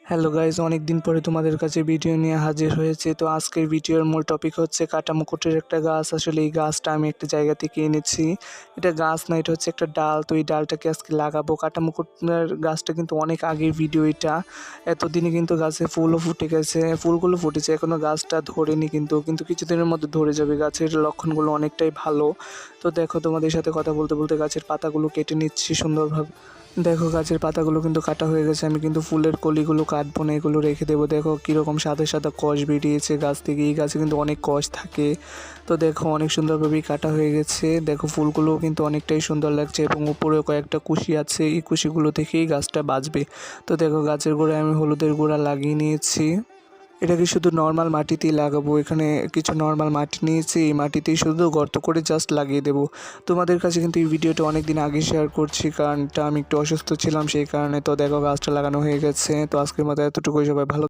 Hello guys, অনেক দিন পরে তোমাদের কাছে ভিডিও নিয়ে হাজির হয়েছে। তো আজকের ভিডিওর মূল টপিক হচ্ছে কাটা মুকুটের একটা গাছ। আসলে এই গাছটা আমি একটা জায়গা থেকে এনেছি। এটা গাছ না, এটা হচ্ছে একটা ডাল। তো এই ডালটাকে আজকে লাগাবো। কাটা মুকুটের গাছটা কিন্তু অনেক আগের ভিডিও এটা। এতদিনে কিন্তু গাছে ফুলও ফুটে গেছে, ফুলগুলো ফুটেছে, এখনো গাছটা ধরেনি, কিন্তু কিন্তু কিছুদিনের মধ্যে ধরে যাবে। গাছের লক্ষণগুলো অনেকটাই ভালো। তো দেখো, তোমাদের সাথে কথা বলতে বলতে গাছের পাতাগুলো কেটে নিচ্ছি সুন্দরভাবে। দেখো, গাছের পাতাগুলো কিন্তু কাটা হয়ে গেছে। আমি কিন্তু ফুলের কলিগুলো কাটবো না, এগুলো রেখে দেবো। দেখো কীরকম সাদা সাদা কষ বেরিয়েছে গাছ থেকে। এই গাছে কিন্তু অনেক কষ থাকে। তো দেখো, অনেক সুন্দরভাবেই কাটা হয়ে গেছে। দেখো, ফুলগুলোও কিন্তু অনেকটাই সুন্দর লাগছে এবং উপরেও কয়েকটা কুশি আছে। এই কুশিগুলো থেকেই গাছটা বাঁচবে। তো দেখো, গাছের গোড়ায় আমি হলুদের গুঁড়া লাগিয়ে নিয়েছি। এটাকে শুধু নর্মাল মাটিতেই লাগাবো। এখানে কিছু নর্মাল মাটি নিয়েছি, এই মাটিতেই শুধু গর্ত করে জাস্ট লাগিয়ে দেবো। তোমাদের কাছে কিন্তু এই ভিডিওটা অনেক দিন আগে শেয়ার করছি, কারণটা আমি একটু অসুস্থ ছিলাম সেই কারণে। তো দেখো, গাছটা লাগানো হয়ে গেছে। তো আজকের মতো এতটুকুই, সবাই ভালো।